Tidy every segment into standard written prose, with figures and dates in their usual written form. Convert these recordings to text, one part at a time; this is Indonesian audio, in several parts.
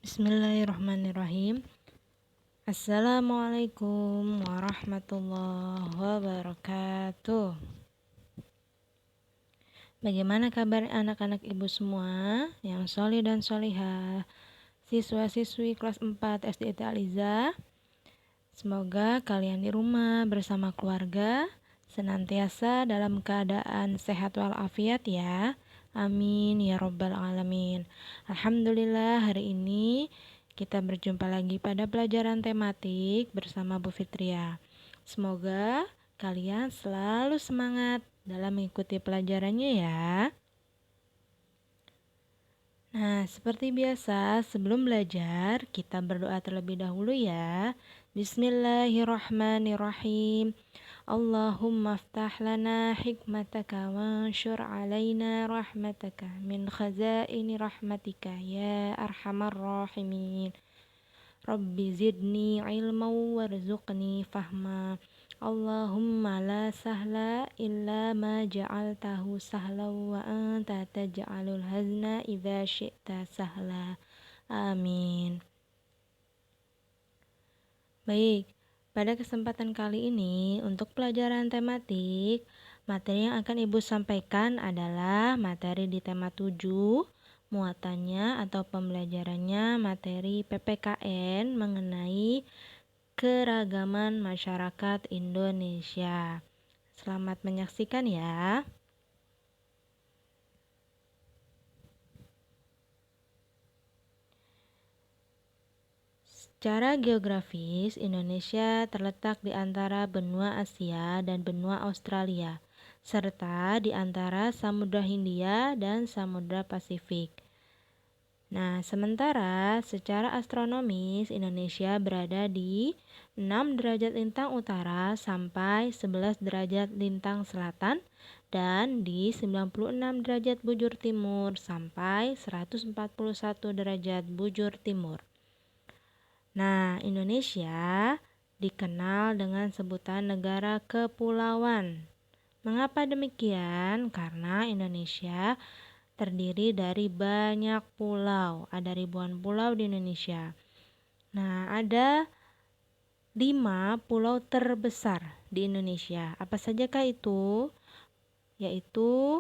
Bismillahirrahmanirrahim. Assalamualaikum warahmatullahi wabarakatuh. Bagaimana kabar anak-anak ibu semua yang solih dan solihah, siswa-siswi kelas 4 SD Aliza? Semoga kalian di rumah bersama keluarga senantiasa dalam keadaan sehat walafiat ya. Amin ya robbal alamin. Alhamdulillah, hari ini kita berjumpa lagi pada pelajaran tematik bersama Bu Fitria. Semoga kalian selalu semangat dalam mengikuti pelajarannya ya. Nah, seperti biasa, sebelum belajar, kita berdoa terlebih dahulu ya. Bismillahirrahmanirrahim. Allahumma aftah lana hikmataka wanshur alaina rahmataka min khazaini rahmatika ya arhamar rahimin. Rabbi zidni ilman warzuqni fahma. Allahumma la sahla illa ma ja'altahu sahlan wa anta taj'alul hazna idza syi'ta sahla. Amin. Baik, pada kesempatan kali ini untuk pelajaran tematik, materi yang akan Ibu sampaikan adalah materi di tema 7, muatannya atau pembelajarannya materi PPKN mengenai keragaman masyarakat Indonesia. Selamat menyaksikan ya. Secara geografis, Indonesia terletak di antara benua Asia dan benua Australia, serta di antara Samudra Hindia dan Samudra Pasifik. Nah, sementara secara astronomis Indonesia berada di 6 derajat lintang utara sampai 11 derajat lintang selatan dan di 96 derajat bujur timur sampai 141 derajat bujur timur. Nah, Indonesia dikenal dengan sebutan negara kepulauan. Mengapa demikian? Karena Indonesia terdiri dari banyak pulau, ada ribuan pulau di Indonesia. Nah, ada 5 pulau terbesar di Indonesia. Apa sajakah itu? Yaitu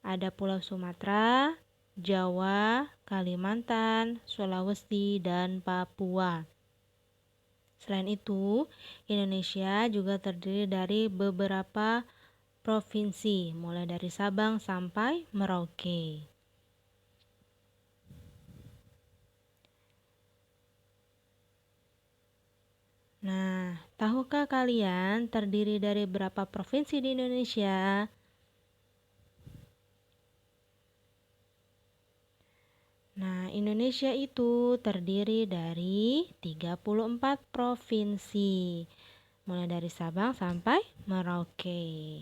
ada Pulau Sumatera, Jawa, Kalimantan, Sulawesi, dan Papua. Selain itu, Indonesia juga terdiri dari beberapa provinsi, mulai dari Sabang sampai Merauke. Nah, tahukah kalian terdiri dari berapa provinsi di Indonesia? Nah, Indonesia itu terdiri dari 34 provinsi, mulai dari Sabang sampai Merauke.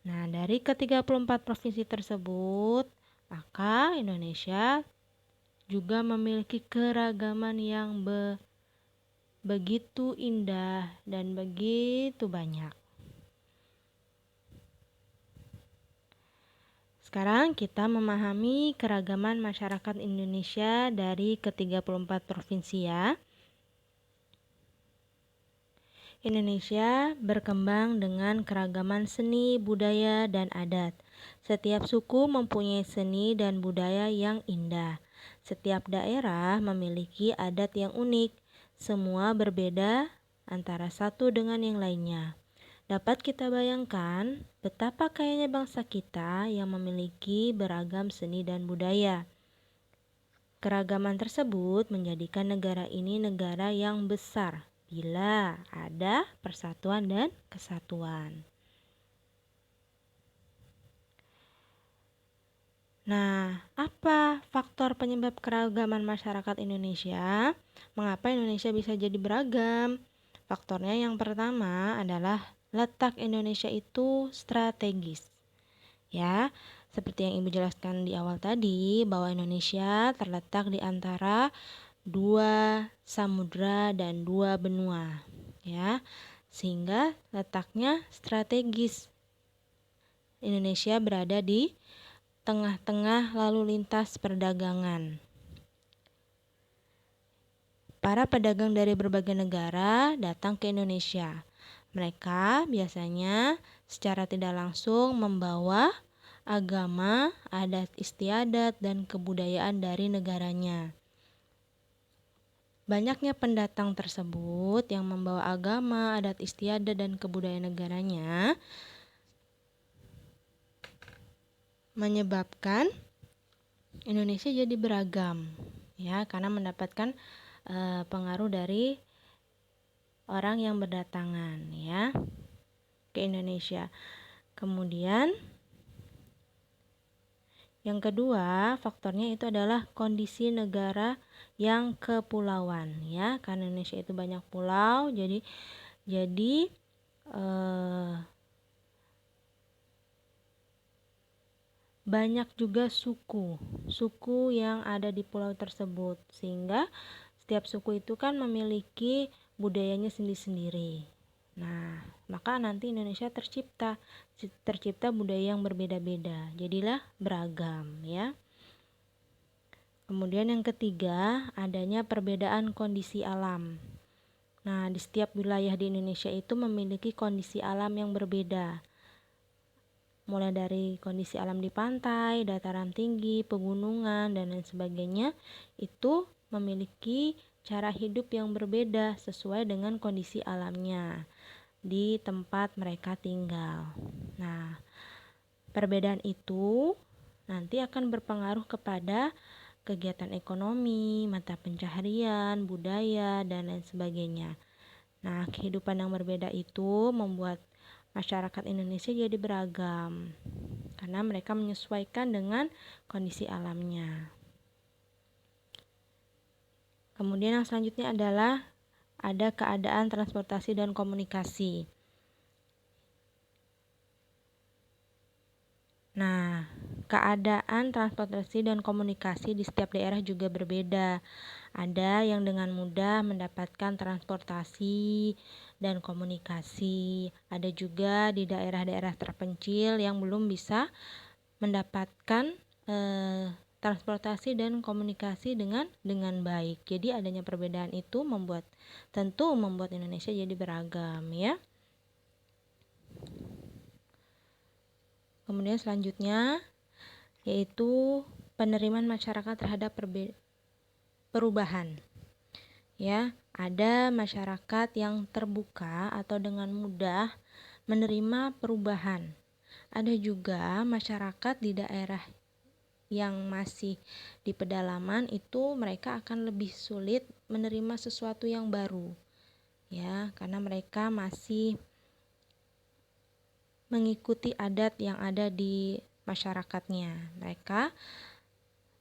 Nah, dari ke-34 provinsi tersebut, maka Indonesia juga memiliki keragaman yang begitu indah dan begitu banyak. Sekarang kita memahami keragaman masyarakat Indonesia dari ke-34 provinsi ya. Indonesia berkembang dengan keragaman seni, budaya, dan adat. Setiap suku mempunyai seni dan budaya yang indah. Setiap daerah memiliki adat yang unik. Semua berbeda antara satu dengan yang lainnya. Dapat kita bayangkan betapa kayanya bangsa kita yang memiliki beragam seni dan budaya. Keragaman tersebut menjadikan negara ini negara yang besar bila ada persatuan dan kesatuan. Nah, apa faktor penyebab keragaman masyarakat Indonesia? Mengapa Indonesia bisa jadi beragam? Faktornya yang pertama adalah letak Indonesia itu strategis. Ya, seperti yang Ibu jelaskan di awal tadi, bahwa Indonesia terletak di antara 2 samudra dan 2 benua, ya. Sehingga letaknya strategis. Indonesia berada di tengah-tengah lalu lintas perdagangan. para pedagang dari berbagai negara datang ke Indonesia. Mereka biasanya secara tidak langsung membawa agama, adat istiadat, dan kebudayaan dari negaranya. Banyaknya pendatang tersebut yang membawa agama, adat istiadat, dan kebudayaan negaranya menyebabkan Indonesia jadi beragam, ya, karena mendapatkan pengaruh dari orang yang berdatangan, ya, ke Indonesia. Kemudian yang kedua, faktornya itu adalah kondisi negara yang kepulauan, ya. Karena Indonesia itu banyak pulau, jadi banyak juga suku yang ada di pulau tersebut, sehingga setiap suku itu kan memiliki budayanya sendiri-sendiri. Nah, maka nanti Indonesia tercipta budaya yang berbeda-beda, jadilah beragam, ya. Kemudian yang ketiga, adanya perbedaan kondisi alam. Nah, di setiap wilayah di Indonesia itu memiliki kondisi alam yang berbeda. Mulai dari kondisi alam di pantai, dataran tinggi, pegunungan, dan lain sebagainya, itu memiliki cara hidup yang berbeda sesuai dengan kondisi alamnya di tempat mereka tinggal. Nah, perbedaan itu nanti akan berpengaruh kepada kegiatan ekonomi, mata pencaharian, budaya, dan lain sebagainya. Nah, kehidupan yang berbeda itu membuat masyarakat Indonesia jadi beragam karena mereka menyesuaikan dengan kondisi alamnya. Kemudian yang selanjutnya adalah ada keadaan transportasi dan komunikasi. Nah, keadaan transportasi dan komunikasi di setiap daerah juga berbeda. Ada yang dengan mudah mendapatkan transportasi dan komunikasi. Ada juga di daerah-daerah terpencil yang belum bisa mendapatkan transportasi dan komunikasi dengan baik. Jadi adanya perbedaan itu membuat Indonesia jadi beragam, ya. Kemudian selanjutnya yaitu penerimaan masyarakat terhadap perubahan. Ya, ada masyarakat yang terbuka atau dengan mudah menerima perubahan. Ada juga masyarakat di daerah yang masih di pedalaman itu mereka akan lebih sulit menerima sesuatu yang baru, ya, karena mereka masih mengikuti adat yang ada di masyarakatnya. Mereka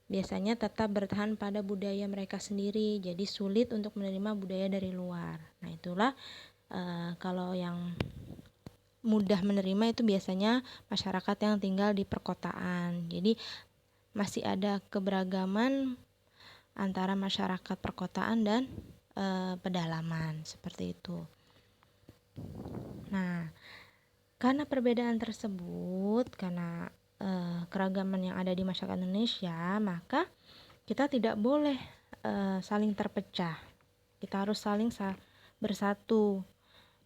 biasanya tetap bertahan pada budaya mereka sendiri, jadi sulit untuk menerima budaya dari luar. Nah, itulah kalau yang mudah menerima itu biasanya masyarakat yang tinggal di perkotaan. Jadi masih ada keberagaman antara masyarakat perkotaan dan pedalaman, seperti itu. Nah, karena perbedaan tersebut, karena keragaman yang ada di masyarakat Indonesia, maka kita tidak boleh saling terpecah. Kita harus saling bersatu.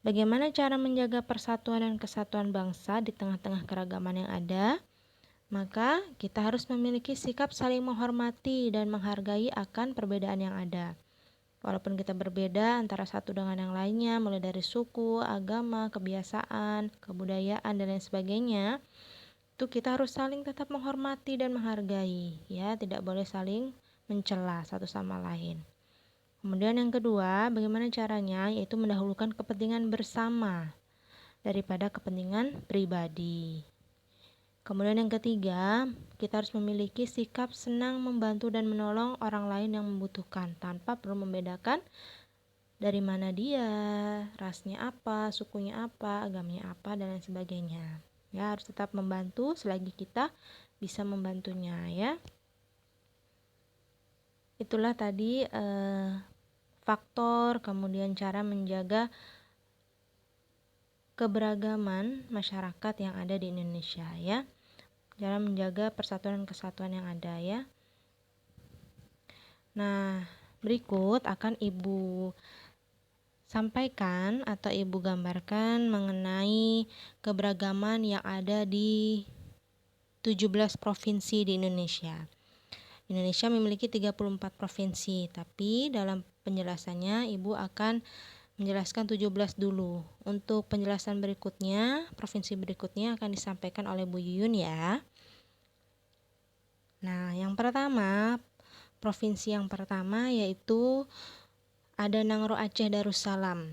Bagaimana cara menjaga persatuan dan kesatuan bangsa di tengah-tengah keragaman yang ada? Maka kita harus memiliki sikap saling menghormati dan menghargai akan perbedaan yang ada. Walaupun kita berbeda antara satu dengan yang lainnya, mulai dari suku, agama, kebiasaan, kebudayaan, dan lain sebagainya, itu kita harus saling tetap menghormati dan menghargai, ya, tidak boleh saling mencela satu sama lain. Kemudian yang kedua, bagaimana caranya? Yaitu mendahulukan kepentingan bersama daripada kepentingan pribadi. Kemudian yang ketiga, kita harus memiliki sikap senang membantu dan menolong orang lain yang membutuhkan tanpa perlu membedakan dari mana dia, rasnya apa, sukunya apa, agamanya apa, dan lain sebagainya. Ya, harus tetap membantu selagi kita bisa membantunya, ya. Itulah tadi faktor, kemudian cara menjaga keberagaman masyarakat yang ada di Indonesia, ya. Cara menjaga persatuan dan kesatuan yang ada, ya. Nah, Berikut akan Ibu sampaikan atau Ibu gambarkan mengenai keberagaman yang ada di 17 provinsi di Indonesia. Indonesia memiliki 34 provinsi, tapi dalam penjelasannya Ibu akan menjelaskan 17 dulu. Untuk penjelasan berikutnya, provinsi berikutnya akan disampaikan oleh Bu Yuyun ya. Nah, provinsi yang pertama yaitu ada Nangro Aceh Darussalam.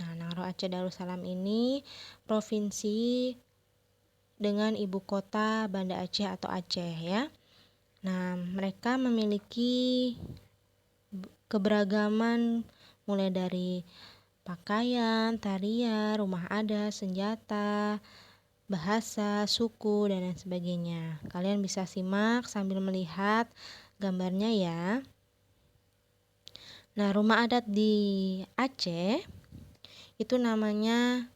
Nah, Nangro Aceh Darussalam ini provinsi dengan ibu kota Banda Aceh atau Aceh ya. Nah, mereka memiliki keberagaman mulai dari pakaian, tarian, rumah adat, senjata, bahasa, suku, dan lain sebagainya. Kalian bisa simak sambil melihat gambarnya ya. Nah, rumah adat di Aceh itu namanya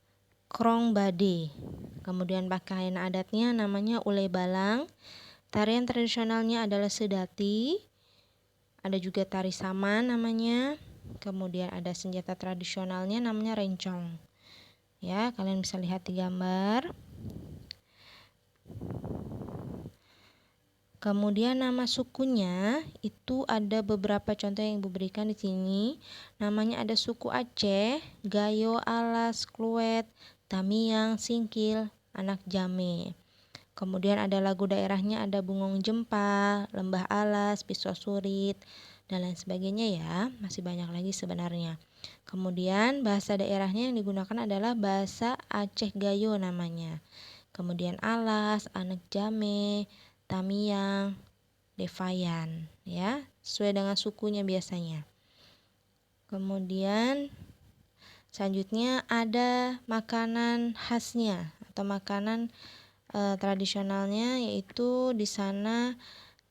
Krong Bade. Kemudian pakaian adatnya namanya Ulay Balang. Tarian tradisionalnya adalah sedati. Ada juga tari saman namanya. Kemudian ada senjata tradisionalnya namanya rencong. Ya, kalian bisa lihat di gambar. Kemudian nama sukunya itu ada beberapa contoh yang Ibu berikan di sini. Namanya ada suku Aceh, Gayo, Alas, Kluet, Tamiang, Singkil, Anak Jame. Kemudian ada lagu daerahnya, ada Bungong Jempa, Lembah Alas, Pisau Surit, dan lain sebagainya ya. Masih banyak lagi sebenarnya. Kemudian bahasa daerahnya yang digunakan adalah bahasa Aceh Gayo namanya. Kemudian Alas, Anak Jame, Tamiang, Devayan ya, sesuai dengan sukunya biasanya. Kemudian selanjutnya ada makanan khasnya atau makanan tradisionalnya, yaitu di sana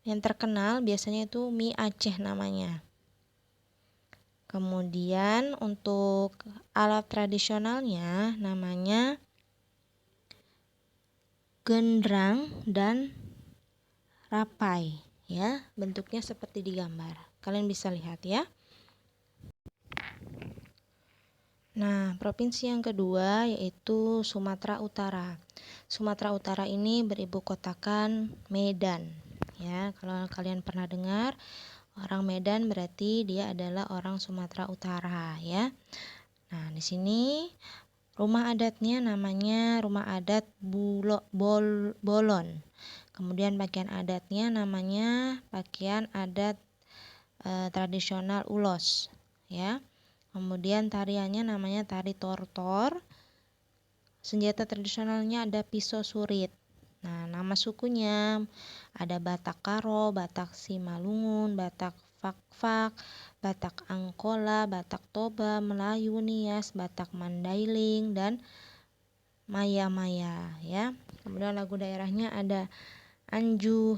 yang terkenal biasanya itu mie Aceh namanya. Kemudian untuk alat tradisionalnya namanya gendrang dan rapai ya, bentuknya seperti di gambar. Kalian bisa lihat ya. Nah, provinsi yang kedua yaitu Sumatera Utara. Sumatera Utara ini beribu kotakan Medan. Ya, kalau kalian pernah dengar orang Medan berarti dia adalah orang Sumatera Utara ya. Nah, di sini rumah adatnya namanya rumah adat Bolon. Kemudian pakaian adatnya namanya pakaian adat tradisional Ulos ya. Kemudian tariannya namanya tari tortor. Senjata tradisionalnya ada pisau surit. Nah, nama sukunya ada Batak Karo, Batak Simalungun, Batak Fakfak, Batak Angkola, Batak Toba, Melayu Nias, Batak Mandailing, dan Maya-Maya ya. Kemudian lagu daerahnya ada Anju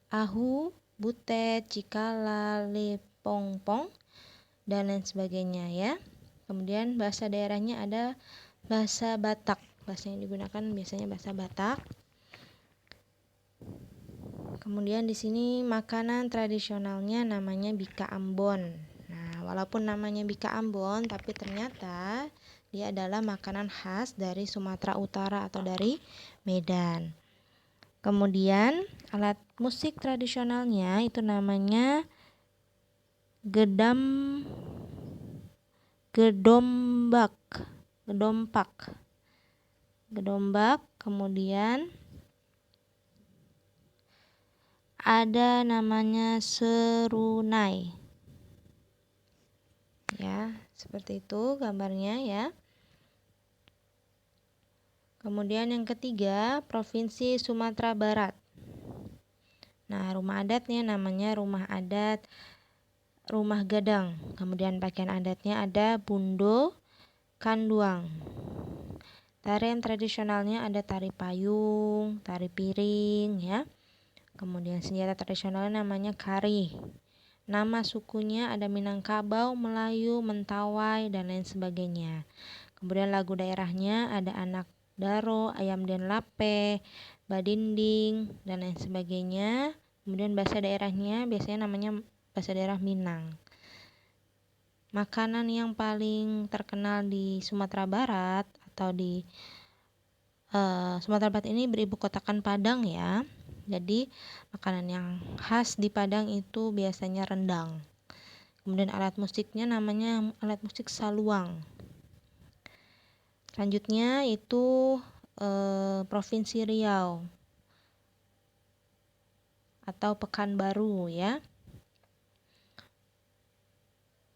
Ahu, Butet, Cikala, Lepongpong, dan lain sebagainya ya. Kemudian bahasa daerahnya ada bahasa Batak. Bahasa yang digunakan biasanya bahasa Batak. Kemudian di sini makanan tradisionalnya namanya Bika Ambon. Nah, walaupun namanya Bika Ambon, tapi ternyata dia adalah makanan khas dari Sumatera Utara atau dari Medan. Kemudian alat musik tradisionalnya itu namanya gedompak. Kemudian ada namanya serunai. Ya, seperti itu gambarnya ya. Kemudian yang ketiga, Provinsi Sumatera Barat. Nah, rumah adatnya namanya rumah adat Rumah Gadang. Kemudian pakaian adatnya ada bundo, kanduang. Tarian tradisionalnya ada tari payung, tari piring ya. Kemudian senjata tradisionalnya namanya kari. Nama sukunya ada Minangkabau, Melayu, Mentawai, dan lain sebagainya. Kemudian lagu daerahnya ada Anak Daro, Ayam Den Lape, Badinding, dan lain sebagainya. Kemudian bahasa daerahnya biasanya namanya bahasa daerah Minang. Makanan yang paling terkenal di Sumatera Barat atau di Sumatera Barat ini beribu kotakan Padang ya. Jadi makanan yang khas di Padang itu biasanya rendang. Kemudian alat musiknya namanya alat musik saluang. Selanjutnya itu Provinsi Riau atau Pekanbaru ya.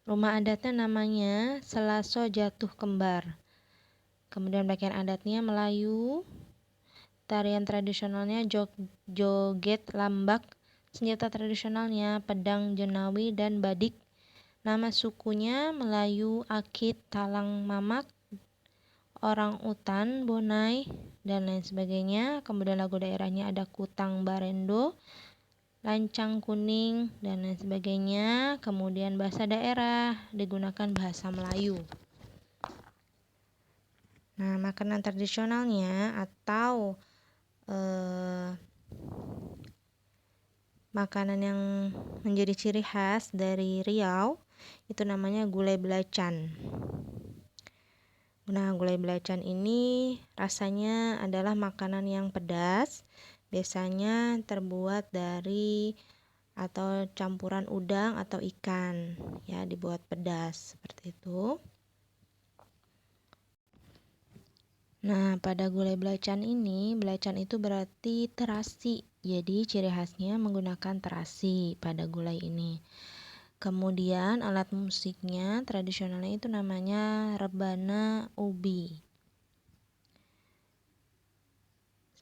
Rumah adatnya namanya Selaso Jatuh Kembar. Kemudian pakaian adatnya Melayu, tarian tradisionalnya joget lambak, senjata tradisionalnya pedang jenawi dan badik. Nama sukunya Melayu, Akit, Talang Mamak, orang utan, Bonai, dan lain sebagainya. Kemudian lagu daerahnya ada Kutang Barendo, Lancang Kuning, dan lain sebagainya. Kemudian bahasa daerah digunakan bahasa Melayu. Nah, makanan tradisionalnya atau makanan yang menjadi ciri khas dari Riau itu namanya gulai belacan. Nah, gulai belacan ini rasanya adalah makanan yang pedas, biasanya terbuat dari atau campuran udang atau ikan, ya, dibuat pedas seperti itu. Nah, pada gulai belacan ini, belacan itu berarti terasi. Jadi, ciri khasnya menggunakan terasi pada gulai ini. Kemudian, alat musiknya tradisionalnya itu namanya rebana ubi.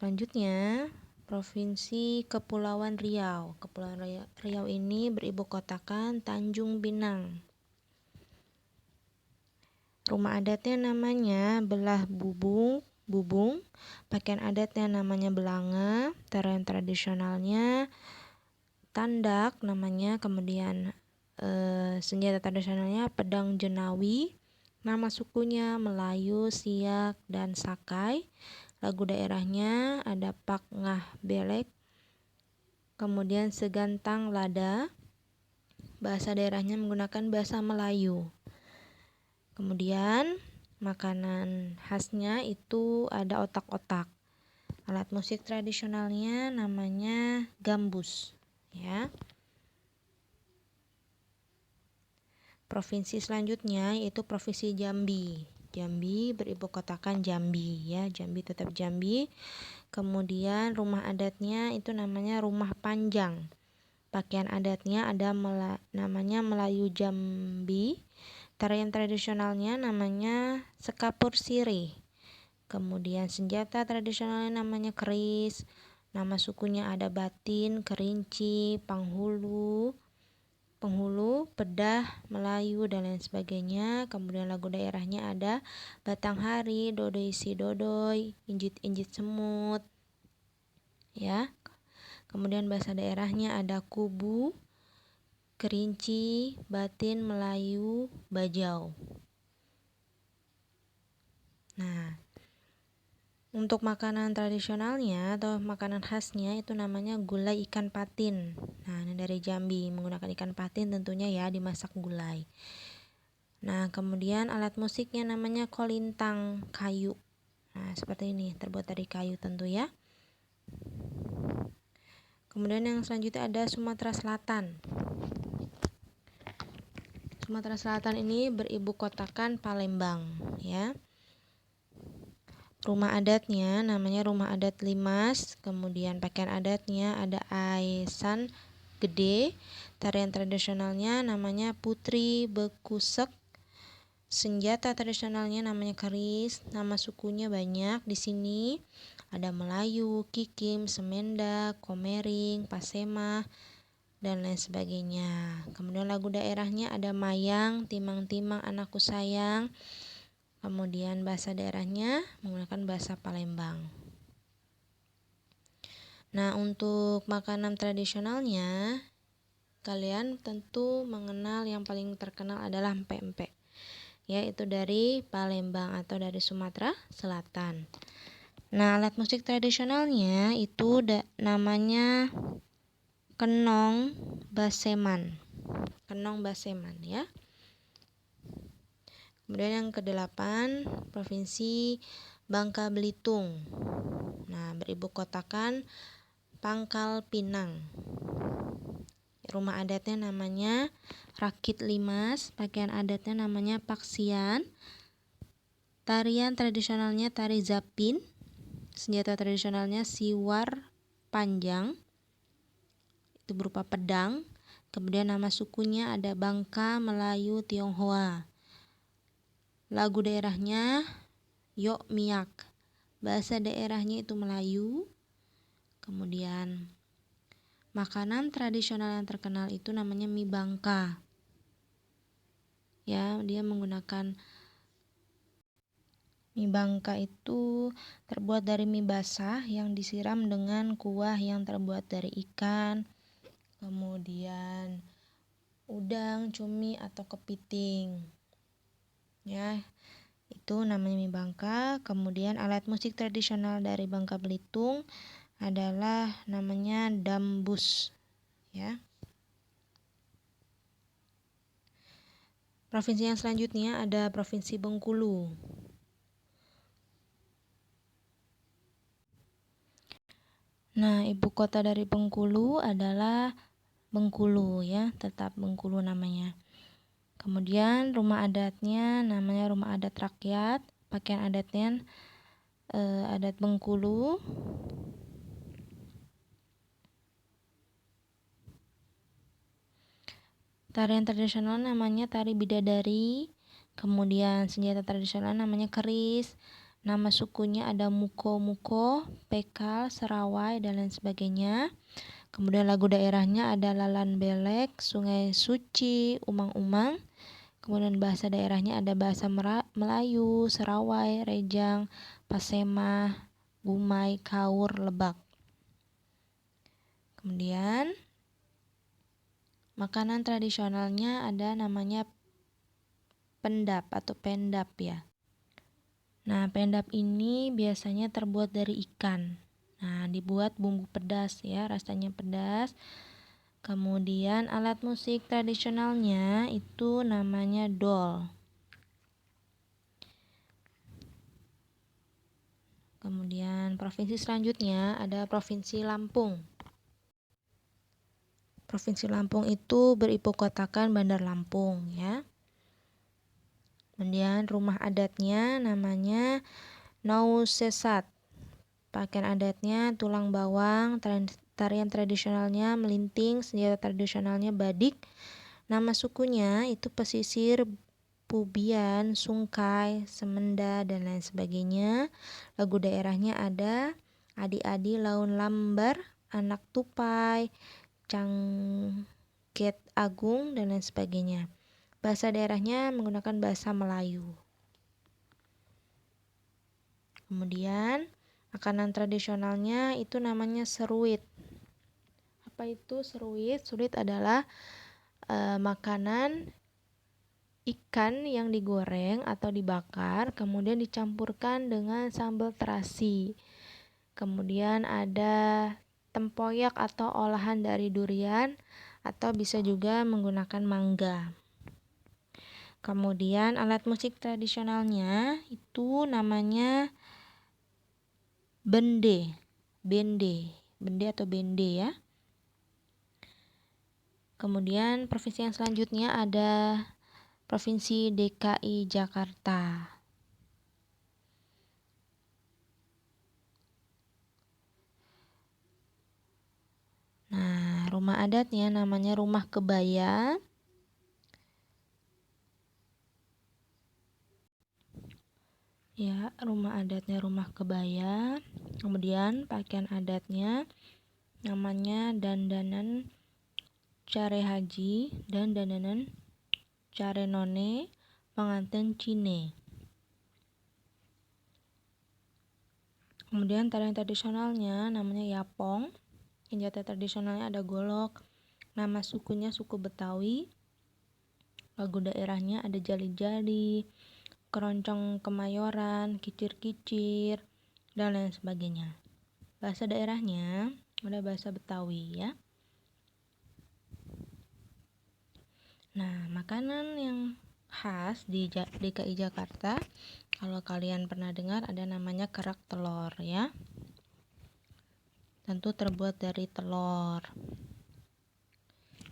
Selanjutnya, Provinsi Kepulauan Riau. Kepulauan Riau ini beribu kotakan Tanjung Pinang. Rumah adatnya namanya Belah Bubung, pakaian adatnya namanya Belanga, tarian tradisionalnya Tandak namanya, kemudian senjata tradisionalnya pedang jenawi, nama sukunya Melayu, Siak, dan Sakai. Lagu daerahnya ada Pak Ngah Belek, kemudian Segantang Lada. Bahasa daerahnya menggunakan bahasa Melayu. Kemudian makanan khasnya itu ada otak-otak. Alat musik tradisionalnya namanya gambus, ya. Provinsi selanjutnya yaitu Provinsi Jambi. Jambi beribu kotakan Jambi, ya. Jambi tetap Jambi. Kemudian rumah adatnya itu namanya rumah panjang. Pakaian adatnya ada namanya Melayu Jambi. Tarian tradisionalnya namanya sekapur sirih. Kemudian senjata tradisionalnya namanya keris. Nama sukunya ada Batin, Kerinci, Penghulu, Pedah, Melayu, dan lain sebagainya. Kemudian lagu daerahnya ada Batanghari, Dodoi si Dodoi, Injit-injit semut. Ya. Kemudian bahasa daerahnya ada Kubu, Kerinci, Batin, Melayu, Bajau. Nah, untuk makanan tradisionalnya atau makanan khasnya itu namanya gulai ikan patin. Nah, ini dari Jambi, menggunakan ikan patin tentunya ya, dimasak gulai. Nah, kemudian alat musiknya namanya kolintang kayu. Nah, seperti ini, terbuat dari kayu tentu ya. Kemudian yang selanjutnya ada Sumatera Selatan. Sumatera Selatan ini beribu kotakan Palembang, ya. Rumah adatnya namanya Rumah Adat Limas, kemudian pakaian adatnya ada aisan gede, tarian tradisionalnya namanya Putri Bekusek, senjata tradisionalnya namanya keris, nama sukunya banyak di sini, ada Melayu, Kikim, Semenda, Komering, Pasemah, dan lain sebagainya. Kemudian lagu daerahnya ada Mayang, Timang-timang anakku sayang. Kemudian bahasa daerahnya menggunakan bahasa Palembang. Nah, untuk makanan tradisionalnya, kalian tentu mengenal yang paling terkenal adalah empek-empek, yaitu dari Palembang atau dari Sumatera Selatan. Nah, alat musik tradisionalnya itu namanya kenong baseman. Kenong baseman, ya. Kemudian yang kedelapan, Provinsi Bangka Belitung. Nah, beribu kotakan Pangkal Pinang. Rumah adatnya namanya Rakit Limas, pakaian adatnya namanya Paksian, tarian tradisionalnya tari Zapin, senjata tradisionalnya siwar panjang, itu berupa pedang. Kemudian nama sukunya ada Bangka, Melayu, Tionghoa. Lagu daerahnya Yok Miyak. Bahasa daerahnya itu Melayu. Kemudian makanan tradisional yang terkenal itu namanya mie Bangka. Ya, dia menggunakan mie Bangka itu terbuat dari mie basah yang disiram dengan kuah yang terbuat dari ikan, kemudian udang, cumi atau kepiting. Ya, itu namanya mie Bangka. Kemudian alat musik tradisional dari Bangka Belitung adalah namanya dambus. Ya. Provinsi yang selanjutnya ada Provinsi Bengkulu. Nah, ibu kota dari Bengkulu adalah Bengkulu ya, tetap Bengkulu namanya. Kemudian rumah adatnya namanya rumah adat rakyat, pakaian adatnya adat Bengkulu. Tarian tradisional namanya tari bidadari. Kemudian senjata tradisional namanya keris. Nama sukunya ada Muko-Muko, Pekal, Serawai, dan lain sebagainya. Kemudian lagu daerahnya ada Lalan Belek, Sungai Suci, Umang-Umang. Kemudian bahasa daerahnya ada bahasa Melayu, Serawai, Rejang, Pasemah, Gumai, Kaur, Lebak. Kemudian makanan tradisionalnya ada namanya pendap atau pendap ya. Nah, pendap ini biasanya terbuat dari ikan. Nah, dibuat bumbu pedas ya, rasanya pedas. Kemudian alat musik tradisionalnya itu namanya dol. Kemudian provinsi selanjutnya ada Provinsi Lampung. Provinsi Lampung itu beribu kotakan Bandar Lampung ya. Kemudian rumah adatnya namanya Nausesat. Pakaian adatnya tulang bawang, tarian tradisionalnya melinting, senjata tradisionalnya badik. Nama sukunya itu pesisir, Pubian, Sungkai, Semenda, dan lain sebagainya. Lagu daerahnya ada Adi-adi Laun Lambar, Anak Tupai, Cangket Agung, dan lain sebagainya. Bahasa daerahnya menggunakan bahasa Melayu. Kemudian makanan tradisionalnya itu namanya seruit. Apa itu seruit? Seruit adalah makanan ikan yang digoreng atau dibakar, kemudian dicampurkan dengan sambal terasi. Kemudian ada tempoyak atau olahan dari durian, atau bisa juga menggunakan mangga. Kemudian alat musik tradisionalnya itu namanya bende atau bende ya. Kemudian provinsi yang selanjutnya ada Provinsi DKI Jakarta. Nah, rumah adatnya namanya Rumah Kebaya. Ya, rumah adatnya Rumah Kebaya. Kemudian pakaian adatnya namanya dandanan care haji dan dandanan care none pengantin Cine. Kemudian tarian tradisionalnya namanya yapong. Senjata tradisionalnya ada golok. Nama sukunya suku Betawi. Lagu daerahnya ada jali-jali, keroncong Kemayoran, kicir-kicir, dan lain sebagainya. Bahasa daerahnya ada bahasa Betawi ya. Nah, makanan yang khas di DKI Jakarta. Kalau kalian pernah dengar ada namanya kerak telur ya. Tentu terbuat dari telur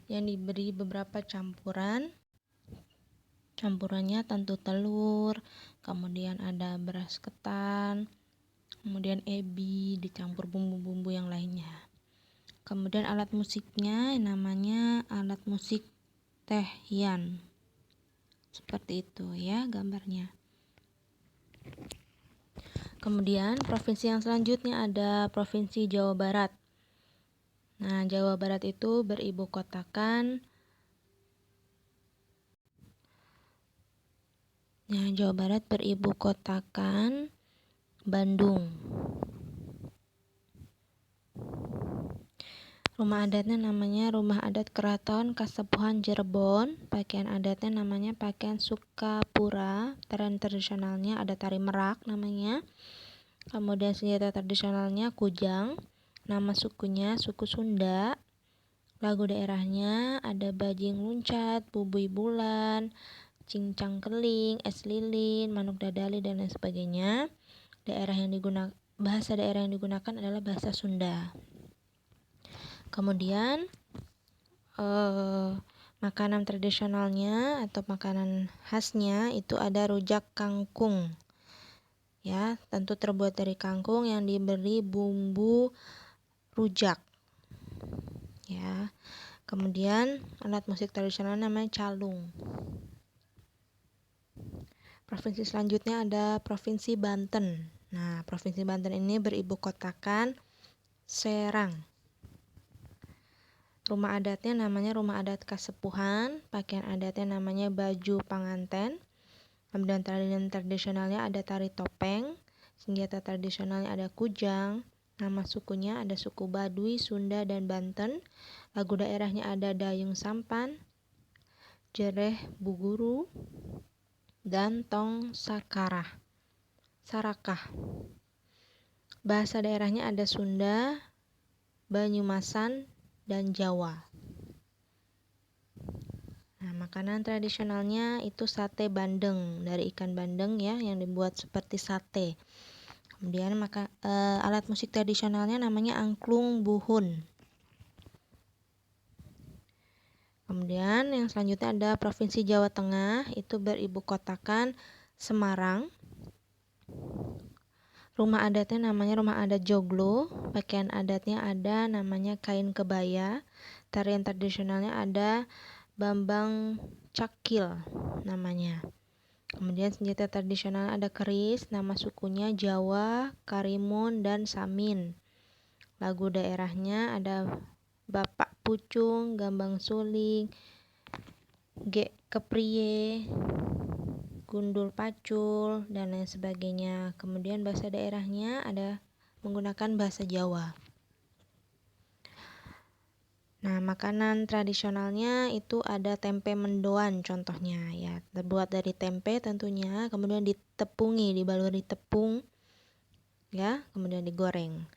yang diberi beberapa campuran. Campurannya tentu telur, kemudian ada beras ketan, kemudian ebi, dicampur bumbu-bumbu yang lainnya. Kemudian alat musiknya namanya alat musik tehyan. Seperti itu ya gambarnya. Kemudian provinsi yang selanjutnya ada Provinsi Jawa Barat. Nah, Jawa Barat itu beribu kotakan Bandung. Rumah adatnya namanya Rumah Adat Keraton Kasepuhan Cirebon. Pakaian adatnya namanya pakaian Sukapura. Tarian tradisionalnya ada tari merak namanya. Kemudian senjata tradisionalnya kujang. Nama sukunya suku Sunda. Lagu daerahnya ada bajing luncat, bubui bulan, cincang keling, es lilin, manuk dadali, dan lain sebagainya. Bahasa daerah yang digunakan adalah bahasa Sunda. Kemudian makanan tradisionalnya atau makanan khasnya itu ada rujak kangkung. Ya, tentu terbuat dari kangkung yang diberi bumbu rujak. Ya. Kemudian alat musik tradisional namanya calung. Provinsi selanjutnya ada Provinsi Banten. Nah, Provinsi Banten ini beribu kotakan Serang. Rumah adatnya namanya Rumah Adat Kasepuhan. Pakaian adatnya namanya baju panganten. Kemudian tarian tradisionalnya ada tari topeng. Senjata tradisionalnya ada kujang. Nama sukunya ada suku Baduy, Sunda, dan Banten. Lagu daerahnya ada Dayung Sampan, Jereh Buguru, dan Tong Sarakah. Bahasa daerahnya ada Sunda, Banyumasan, dan Jawa. Nah, makanan tradisionalnya itu sate bandeng dari ikan bandeng ya, yang dibuat seperti sate. Kemudian alat musik tradisionalnya namanya angklung buhun. Kemudian yang selanjutnya ada Provinsi Jawa Tengah, itu beribu kotakan Semarang. Rumah adatnya namanya Rumah Adat Joglo. Pakaian adatnya ada namanya kain kebaya. Tarian tradisionalnya ada Bambang Cakil namanya. Kemudian senjata tradisional ada keris. Nama sukunya Jawa, Karimun, dan Samin. Lagu daerahnya ada Bapak Pucung, Gambang Suling, Gek Kepriye, Gundul Pacul, dan lain sebagainya. Kemudian bahasa daerahnya ada menggunakan bahasa Jawa. Nah, makanan tradisionalnya itu ada tempe mendoan contohnya ya, terbuat dari tempe tentunya, kemudian ditepungi, dibaluri tepung ya, kemudian digoreng.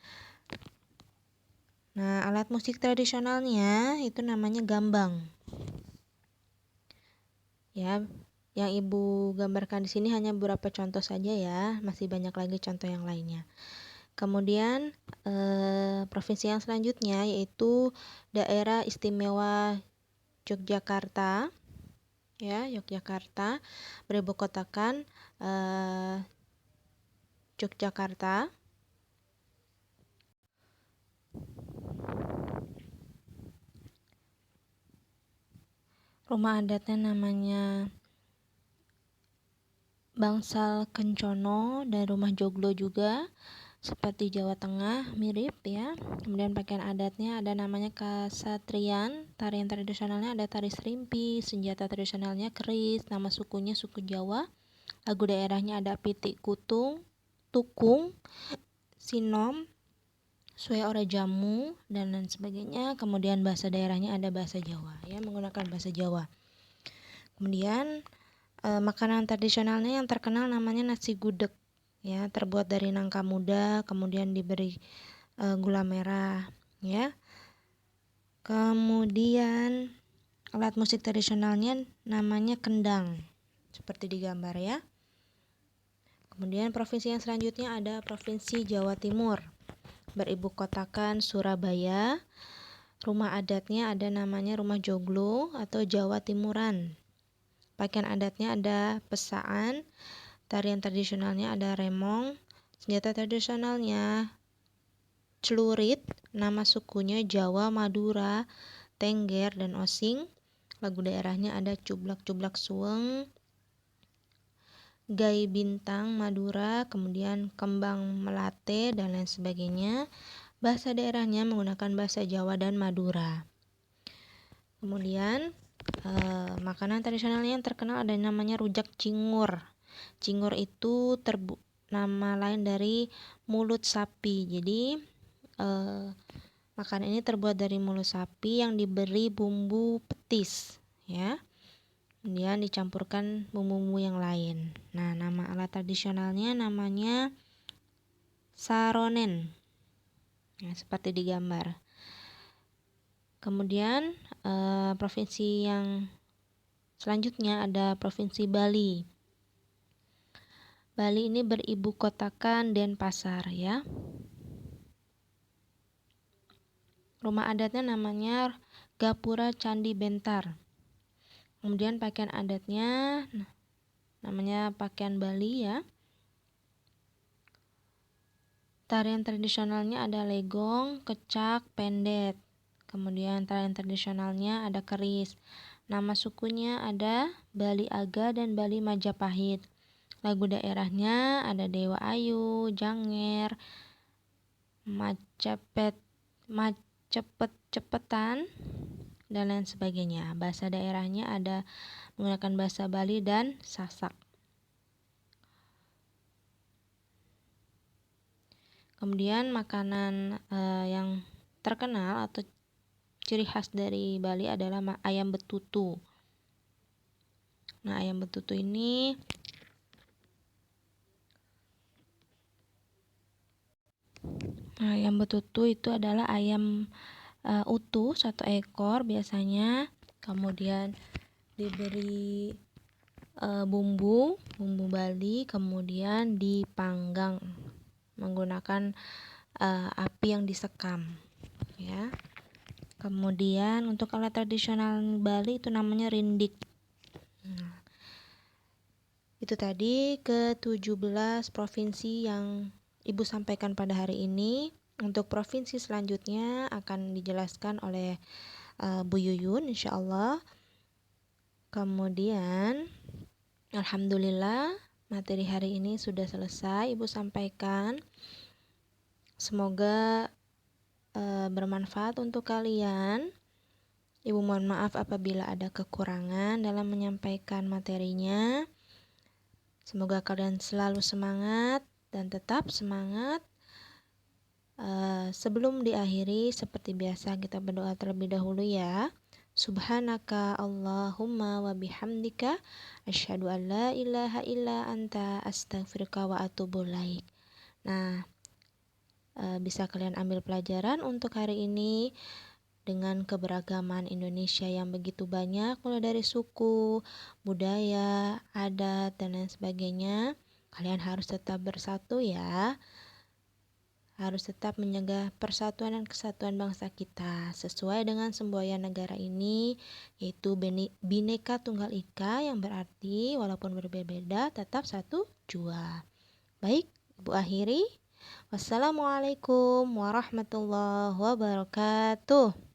Nah, alat musik tradisionalnya itu namanya gambang. Ya, yang Ibu gambarkan di sini hanya beberapa contoh saja ya, masih banyak lagi contoh yang lainnya. Kemudian provinsi yang selanjutnya yaitu Daerah Istimewa Yogyakarta. Ya, Yogyakarta beribu kotakan Yogyakarta. Rumah adatnya namanya Bangsal Kencono dan rumah joglo juga seperti Jawa Tengah, mirip ya. Kemudian pakaian adatnya ada namanya kasatrian. Tarian tradisionalnya ada tari serimpi. Senjata tradisionalnya keris. Nama sukunya suku Jawa. Lagu daerahnya ada pitik kutung, tukung, sinom, sue ora jamu, dan lain sebagainya. Kemudian bahasa daerahnya ada bahasa Jawa ya, menggunakan bahasa Jawa. Kemudian makanan tradisionalnya yang terkenal namanya nasi gudeg ya, terbuat dari nangka muda, kemudian diberi gula merah ya. Kemudian alat musik tradisionalnya namanya kendang. seperti di gambar ya. Kemudian provinsi yang selanjutnya ada Provinsi Jawa Timur. Beribu kotakan Surabaya. Rumah adatnya ada namanya Rumah Joglo atau Jawa Timuran. Pakaian adatnya ada pesaan. Tarian tradisionalnya ada remong. Senjata tradisionalnya celurit. Nama sukunya Jawa, Madura, Tengger, dan Osing. Lagu daerahnya ada Cublak-Cublak Suweng, Gai Bintang Madura, kemudian Kembang Melate, dan lain sebagainya. Bahasa daerahnya menggunakan bahasa Jawa dan Madura. Kemudian makanan tradisionalnya yang terkenal ada namanya rujak cingur. Cingur itu nama lain dari mulut sapi. Jadi makanan ini terbuat dari mulut sapi yang diberi bumbu petis, ya. Kemudian dicampurkan bumbu-bumbu yang lain. Nah, nama alat tradisionalnya namanya saronen. Nah, seperti di gambar. Kemudian provinsi yang selanjutnya ada Provinsi Bali. Bali ini beribu kotakan Denpasar, ya. Rumah adatnya namanya Gapura Candi Bentar. Kemudian pakaian adatnya namanya pakaian Bali, ya. Tarian tradisionalnya ada legong, kecak, pendet. Kemudian tarian tradisionalnya ada keris. Nama sukunya ada Bali Aga dan Bali Majapahit. Lagu daerahnya ada Dewa Ayu, Janger, Macepet-cepetan, dan lain sebagainya. Bahasa daerahnya ada menggunakan bahasa Bali dan Sasak. Kemudian makanan yang terkenal atau ciri khas dari Bali adalah ayam betutu. Nah, ayam betutu ini itu adalah ayam utuh 1 ekor biasanya. Kemudian diberi bumbu Bali, kemudian dipanggang menggunakan api yang disekam, ya. Kemudian untuk alat tradisional Bali itu namanya rindik. Nah, itu tadi ke-17 provinsi yang Ibu sampaikan pada hari ini. Untuk provinsi selanjutnya akan dijelaskan oleh Bu Yuyun insyaallah. Kemudian alhamdulillah materi hari ini sudah selesai Ibu sampaikan. Semoga bermanfaat untuk kalian. Ibu mohon maaf apabila ada kekurangan dalam menyampaikan materinya. Semoga kalian selalu semangat dan tetap semangat. Sebelum diakhiri, seperti biasa kita berdoa terlebih dahulu, ya. Subhanaka Allahumma wa bihamdika asyhadu an la ilaha illa anta astaghfiruka wa atubu ilaik. Nah, bisa kalian ambil pelajaran untuk hari ini. Dengan keberagaman Indonesia yang begitu banyak, mulai dari suku, budaya, adat, dan lain sebagainya, kalian harus tetap bersatu, ya. Harus tetap menjaga persatuan dan kesatuan bangsa kita sesuai dengan semboyan negara ini, yaitu Bhinneka Tunggal Ika, yang berarti walaupun berbeda-beda tetap satu jua. Baik, Ibu akhiri. Wassalamualaikum warahmatullahi wabarakatuh.